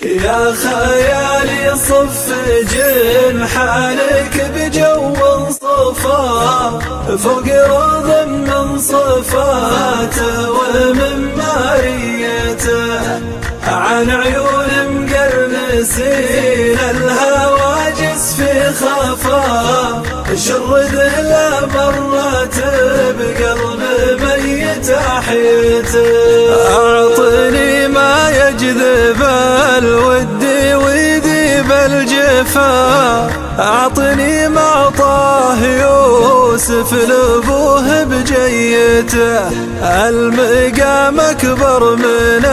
يا خيالي صف جنحانك بجو صفا فوق روض من صفاته ومن ماريته، عن عيون مقرنسين الهواجس في خفا، شرد لا مرت بقلب ميت احيته. اعطني ما يجذب الود ويذيب الجفا، اعطني ما اعطاه يوسف لابوه بجيته، المقام اكبر من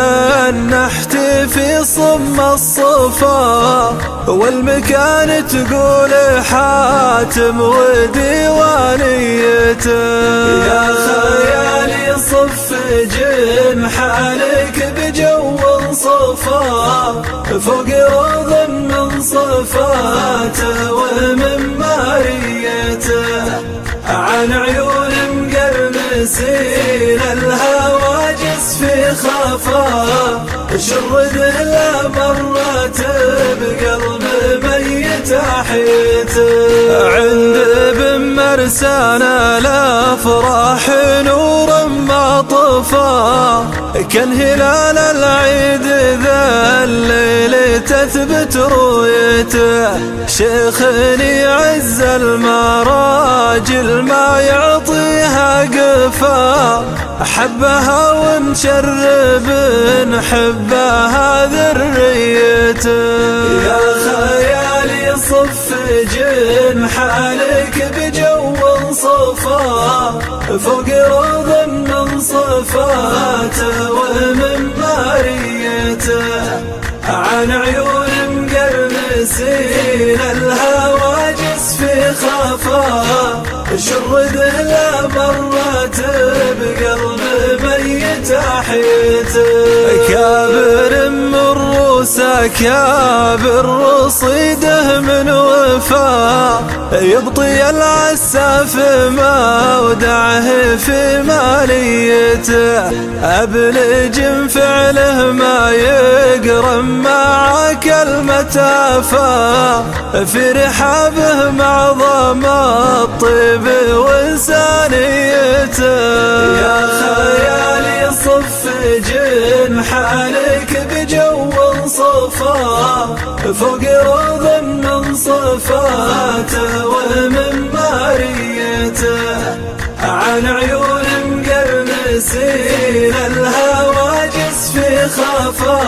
النحت في صم الصفا، والمكان تقول حاتم وديوانيته. يا خيالي صف جنحانك بجو صفا فوق روض من صفاته ومن ماريته، عن عيون مقرنسين الهواجس في خفا، شرد لا مرت بقلب ميت احيته. عند ابن مرسانا الافراح نور ما طفى، كان هلال العيد ذا الليل تثبت رؤيته، شيخني عز المراجل ما يعطيها قفا، حبها ومشرب حبها ذريته. يا خيالي صف جنحانك بجو صفا فوق روض من صفاته ومن ماريته، عن عيون مقرنسين الهواجس في خفا، شرد لا مرت بقلب ميت احيته. كابر من روسه كابر رصيده من وفا، يبطي العساف ما ودعه في ماليته، أبلج فعله ما يقرم مع كلمة أفا، في رحابه معظم الطيب وإنسانيته. يا خيالي صف جنحانك بجو صفا فوق روض من صفاته ومن ماريته، عن عيون مقرنسين الهواجس في خفا،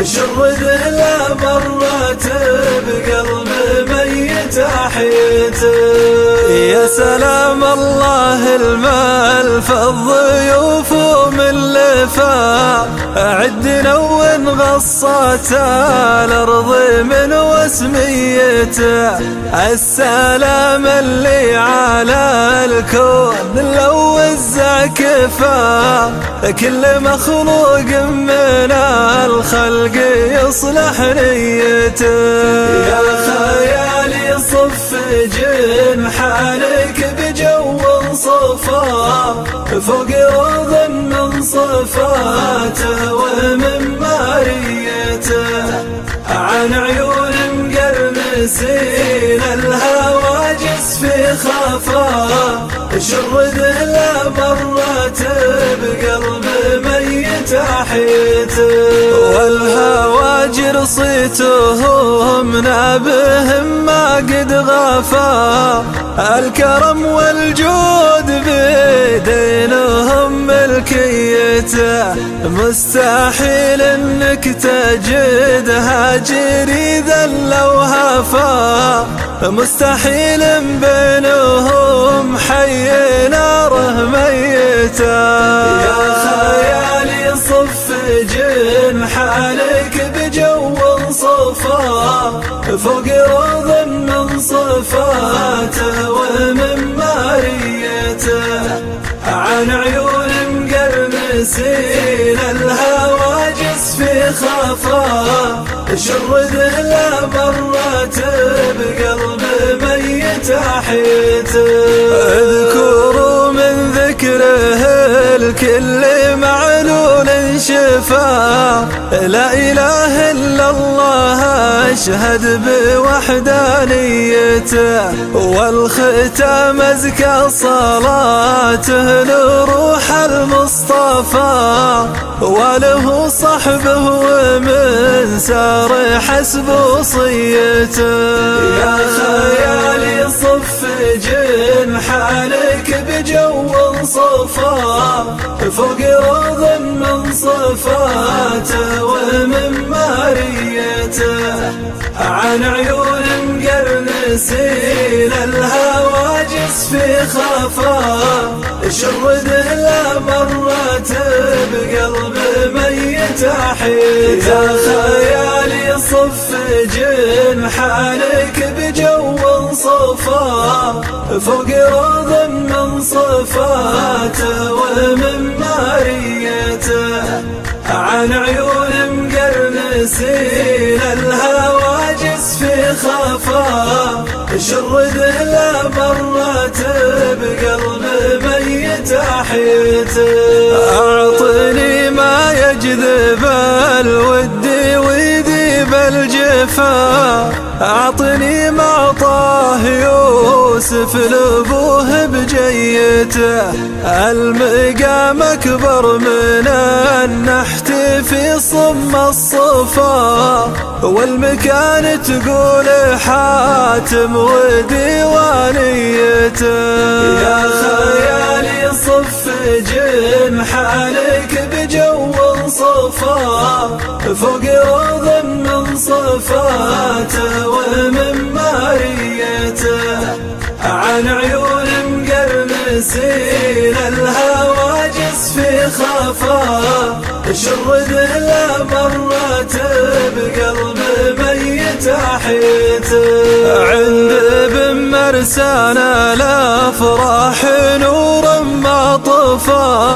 شرد لا مرت بقلب ميت احيته. يا سلام الله المال فالضيوف من لفا، عدنا وانغصت الارض من وسميته، السلام اللي على الكون لو الزكفا، كل مخلوق من الخلق يصلح نيته. يا خيالي صف جنحانك بجو صفا فوق روض من صفاته ومن ماريته، عن عيون مقرنسين الهواجس في خفا، شرد لا مرت بقلب ميت احيته. والهواجر صيتهم نابهم ما قد غفا، الكرم والجود بيدينهم ملكيته، مستحيل انك تجدها جريدا لو هفا، مستحيل بينهم حي ناره ميته. يا خيالي صف جنحانك بجو صفا فوق روض من صفاته ومن ماريته، عن عيون مقرنسين الهواجس في خفا، شرد لا مرت بقلب ميت احيته. اذكروا من ذكر ذكره الكل معلول شفا. لا إله إلا الله أشهد بوحدانيته، والختام أزكى صلاته لروح المصطفى، وله صحبه ومن سار حسب وصيته. يا خيالي صف جنحانك بجو صفا، فوق روض من صفاته ومن ماريته، عن عيون مقرنسين الهواجس في خفا، شرده لا مرت بقلب ميت أحيته. يا خيالي صف جنحانك بجو صفا، فوق روض من صفاته ومن ماريته، عن عيون مقرنسين الهواجس في خفا، شرده لا مرت بقلب ميت أحيته. أعطني ما يجذب الود ويذيب الجفا، أعطني ما طاه يوسف لأبوه بجيته، المقام أكبر من النحت في صم الصفا، والمكان تقول حاتم وديوانيته. يا خيالي صف جنحانك بجو صفا، فوق روض من صفاته ومن ماريته، عن عيون مقرنسين الهواجس في خفا، شرده لا مرت بقلب ميت أحيته. عند ابن مرسان الأفراح نور ما طفى.